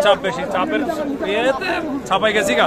চাপ বেশি, চাপের ইয়েতে ছাপাই গেছি গা,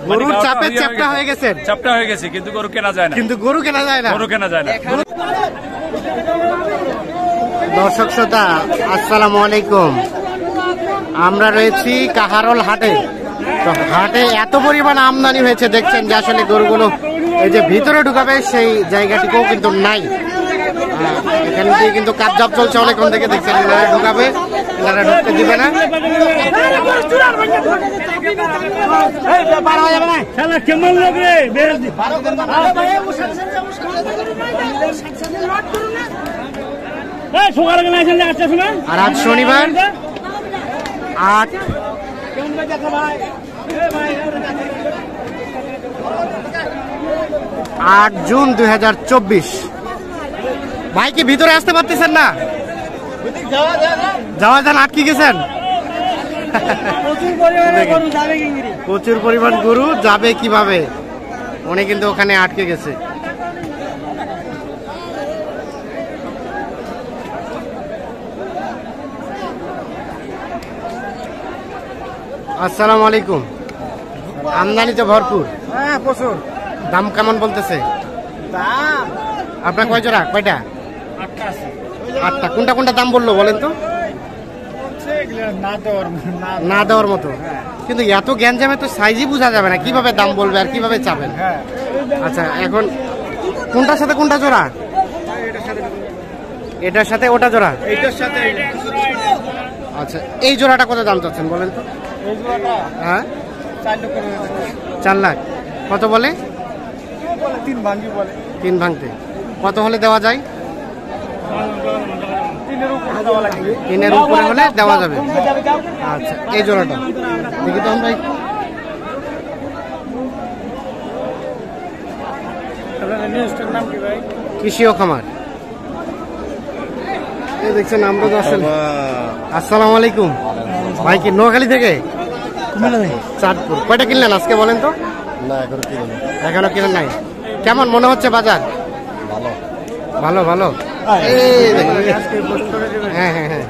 গরুর চাপে চ্যাপটা হয়ে গেছে, চাপটা হয়ে গেছে, কিন্তু গরু কেনা যায় না, গরু কেনা যায় না। দর্শক শ্রোতা আসসালামু আলাইকুম, আমরা রয়েছি কাহারোল হাটে। তো হাটে এত পরিমাণ আমদানি হয়েছে, দেখছেন যে আসলে গরুগুলো এই যে ভিতরে ঢুকাবে সেই জায়গাটিকেও কিন্তু নাই। এখান থেকে কিন্তু কাপজাপ চলছে অনেকক্ষণ থেকে, দেখছেন এনারা ঢুকাবে, এনারা ঢুকতে দিবে না। আর আজ শনিবার 8 জুন 2024। ভাই কি ভিতরে আসতে পারতেছেন না? যাওয়া যান, আটকে গেছেন। প্রচুর পরিমাণ গরু যাবে কিভাবে, উনি কিন্তু ওখানে আটকে গেছে। আসসালামু আলাইকুম। আমদানি তো ভরপুর, প্রচুর। দাম কেমন বলতেছে? আপনার কয় জোড়া, কয়টা? 8টা। কোনটা কোনটা দাম বললো বলেন তো? না দেওয়ার মতো, কিন্তু এত গ্যাঞ্জামে তো সাইজই বোঝা যাবে না, কিভাবে দাম বলবে আর কিভাবে চাবেন। আচ্ছা, এখন কোনটার সাথে কোনটা জোড়া? এটার সাথে ওটা জোড়া? আচ্ছা, এই জোড়াটা কত দাম চাচ্ছেন বলেন তো? হ্যাঁ, 4 লাখ। কত বলে? 3 ভাঙতে। কত হলে দেওয়া যায়? 3-এর উপরে হলে দেওয়া যাবে। আচ্ছা, এই জোড়াটা দেখি তো আমরা। কৃষি ও খামার, এই দেখছেন আমরা তো আসলে। আসসালামু আলাইকুম ভাই, কি নোয়াখালী থেকে? চাঁদপুর। কয়টা কিনলেন আজকে বলেন তো? এখনো কিনেন নাই। কেমন মনে হচ্ছে বাজার? ভালো ভালো। হ্যাঁ হ্যাঁ হ্যাঁ,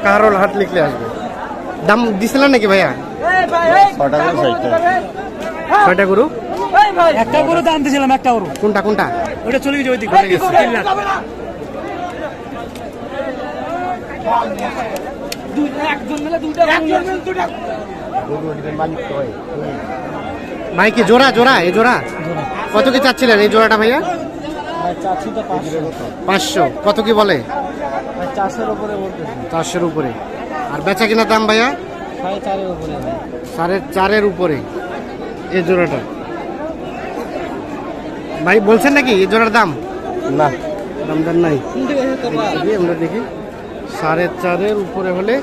কাহারোল হাট লিখলে আসবে। দাম দিছিলেন নাকি ভাইয়া? 6টা গরু। একটা গরু দাম দিয়েছিলাম, একটা গরু। কোনটা কোনটা? ওটা চলে গেছে, ওই দিকে গেছে। ভাই কি জোড়া জোড়া? এই জোড়া কত কি চাচ্ছিলেন এই জোড়াটা ভাইয়া? 500। কত কি বলে? 400-এর উপরে। আর বেচা কিনা দাম ভাইয়া? 4.5-এর উপরে এই জোড়াটা। ভাই বলছেন নাকি এই জোড়ার দাম? না, দাম দাম নাই। আমরা দেখি 4.5-এর উপরে হলে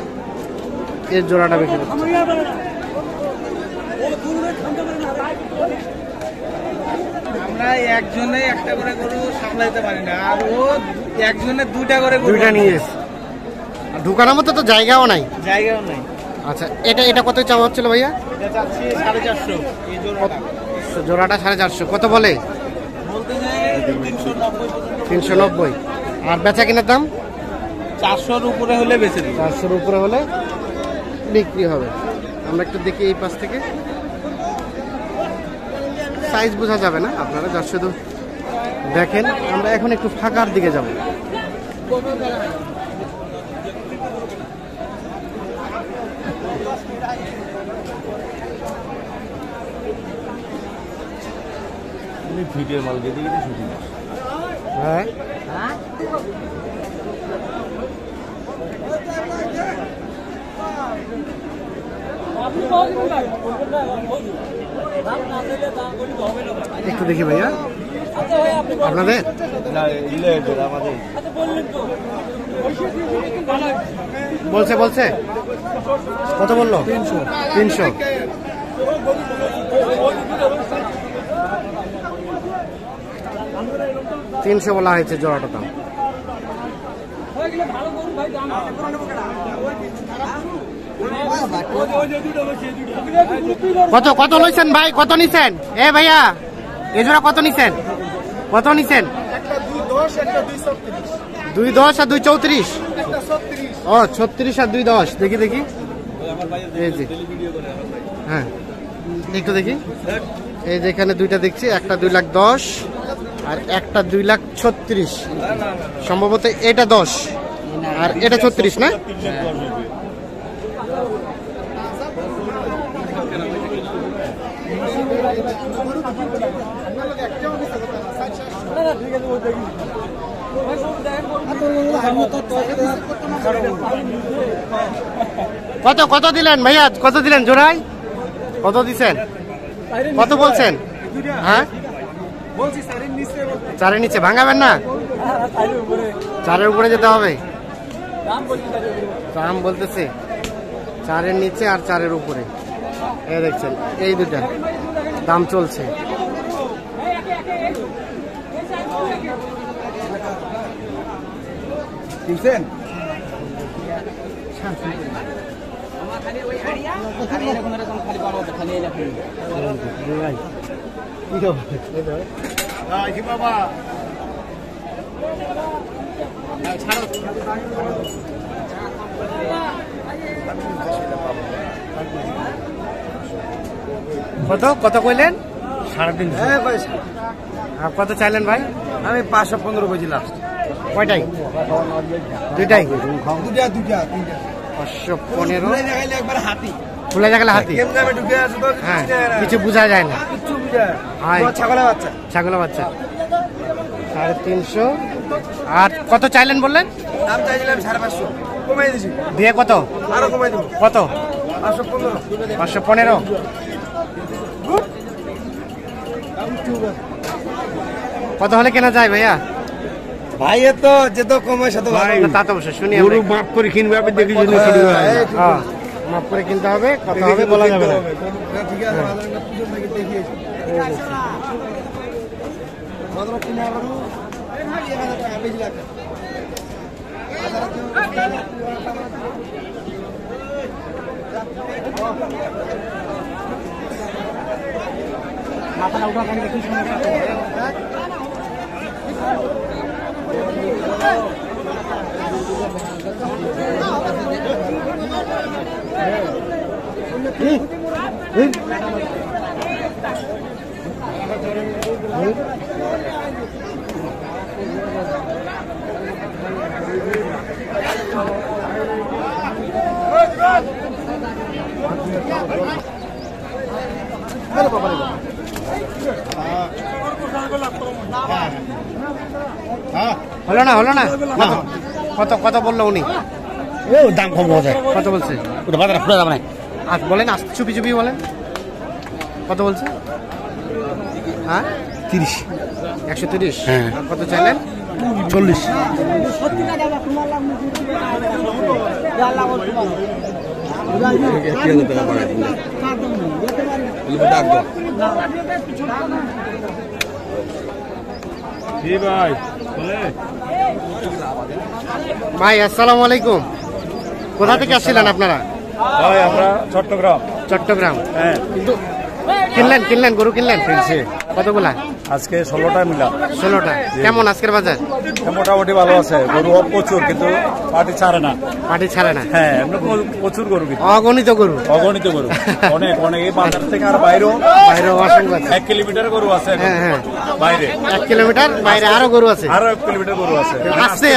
এই জোড়াটা বেশি। আমরা একজনে একটা করে গরু সামলাইতে পারি না, আর ও একজনে 2টা করে গরু নিয়ে এসে ঢুকানোর মতো তো জায়গাও নাই। আচ্ছা, এটা কত চাওয়া হচ্ছিল ভাইয়া? এটা চাচ্ছি 450। এই জোড়াটা 450। কত বলে? 390। আর বেচা কিনার দাম 400-র উপরে হলে বেশি। 400-র উপরে হলে বিক্রি হবে। আমরা একটু দেখি এই পাশ থেকে, সাইজ বোঝা যাবে না, আপনারা যা শুধু দেখেন। আমরা এখন একটু ফাঁকার দিকে যাব। ভিডিওর মাল দিয়ে দিকে শুটিং। হ্যাঁ, একটু দেখি ভাইয়া আপনাদের। বলছে কত বললো? 300। 300 বলা হয়েছে জোড়াটা দাম। কত কত লইছেন ভাই? কত নিছেন? এ ভাইয়া, এ জোড়া কত নিছেন? কত নিছেন? 2.10 আর 2.34। ও 36 আর 2.10। দেখি দেখি, এই যে হ্যাঁ একটু দেখি, এই যে এখানে দুইটা দেখছি, একটা 2,10,000 আর একটা 2,36,000। সম্ভবত এটা 10 আর এটা 36 না? কত কত দিলেন ভাইয়া, কত দিলেন জোড়ায়, কত দিচ্ছেন, কত বলছেন? হ্যাঁ 4-এর নিচে ভাঙাবেন না, 4-এর উপরে যেতে হবে। দাম বলতেছে 4-এর নিচে আর 4-এর উপরে। এই দেখছেন এই দুটা দাম চলছে। কত কত কইলেন? 3.5। কত চাইলেন ভাই? আমি 515 বলছি লাস্ট। কয়টাই? দুইটাই। 515 একবার হাতি খোলা জায়গা হাতি। হ্যাঁ কিছু বোঝা যায় না। ছাগলের বাচ্চা, ছাগলের বাচ্চা 350। আর কত চাইলেন বললেন? দাম চাইছিলাম 550, কমাই দিছি। দিয়ে কত? আরো কমাই দেবো। কত? 515। 515। কত হলে কেনা যায় ভাইয়া? ভাই তো যেত কমে সে তো তা তো অবশ্যই শুনি। গরু মাপ করে কিনবে, আপনি দেখি মাপ করে কিনতে হবে, কত হবে বলা যাবে না। ঠিক আছে, পুজোর থেকে দেখিয়েছি। মাথাটা উঠা খান দেখি। হলো না, হলো না। কত কত বললো উনি? দাম কম হয়ে যায়। কত বলছে? ওটা বাজারে খুলে যাবে না। আচ্ছা বলেন, আস্তে চুপি চুপি বলেন। কত বলছে? হ্যাঁ 30। 130। হ্যাঁ। কত চাইলেন? 40। ভাই আসসালামু আলাইকুম। কোথা থেকে আসছিলেন আপনারা? ভাই আমরা চট্টগ্রাম। চট্টগ্রাম। হ্যাঁ কিন্তু কিনলেন গরু কিনলেন? কতগুলা? আজকে 16টা মিলা। 16টা। কেমন আজকের বাজার? মোটামুটি ভালো আছে, গরু প্রচুর, কিন্তু পাটি ছাড়ে না। পাটি ছাড়ে না? হ্যাঁ প্রচুর গরু, কিন্তু অগণিত গরু। অগণিত গরু, অনেক অনেক। এই বাজার থেকে আর বাইরেও অসংখ্য আছে। 1 কিলোমিটার গরু আছে। হ্যাঁ হ্যাঁ বাইরে 1 কিলোমিটার বাইরে আরো গরু আছে। আরো 1 কিলোমিটার গরু আছে। আস্তে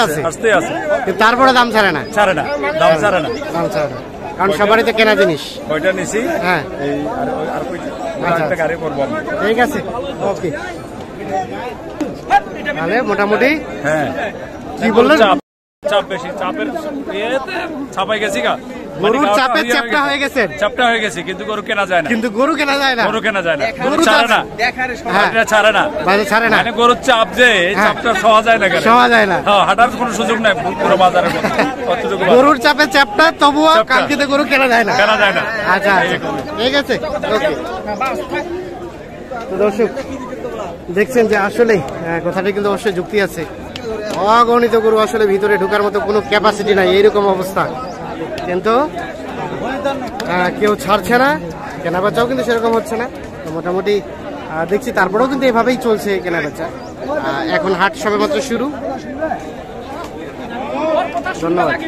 আছে। কিন্তু তারপরে দাম ছাড়ে না। ছাড়ে না, দাম ছাড়ে না। দাম ছাড়ে না, কারণ সবারই তো কেনা জিনিস। ওইটা নিছি। হ্যাঁ এই আর কয়টা গাড়ি করবো আমি। ঠিক আছে, ওকে। তাহলে মোটামুটি হ্যাঁ কি বললেন? চাপ বেশি, চাপের ইয়েতে ছাপাই গেছি গা। গরুর চাপে চ্যাপটা হয়ে গেছে। চাপটা হয়ে গেছে, কিন্তু গরু কেনা যায় না। কিন্তু গরু কেনা যায় না। গরু কেনা যায় না, গরু ছাড়ে না। হ্যাঁ ছাড়ে না, বাজারে ছাড়ে না। মানে গরুর চাপ যে চাপটা সহজ যায় না, সহজ যায় না। হ্যাঁ, হাঁটার কোনো সুযোগ নাই পুরো বাজারের মধ্যে। গরুর চাপে চ্যাপটা, তবুও কালকেতে গরু কেনা যায় না। কেনা যায় না। আচ্ছা ঠিক আছে, ওকে। তো দর্শক দেখছেন যে আসলে কথাটা কিন্তু অবশ্যই যুক্তি আছে। অগণিত গরু, আসলে ভিতরে ঢোকার মতো কোনো ক্যাপাসিটি নাই, এইরকম অবস্থা। কিন্তু কেউ ছাড়ছে না, কেনা বেচাও কিন্তু সেরকম হচ্ছে না। তো মোটামুটি দেখছি তারপরেও কিন্তু এভাবেই চলছে কেনা বেচা। এখন হাট সবেমাত্র শুরু। ধন্যবাদ।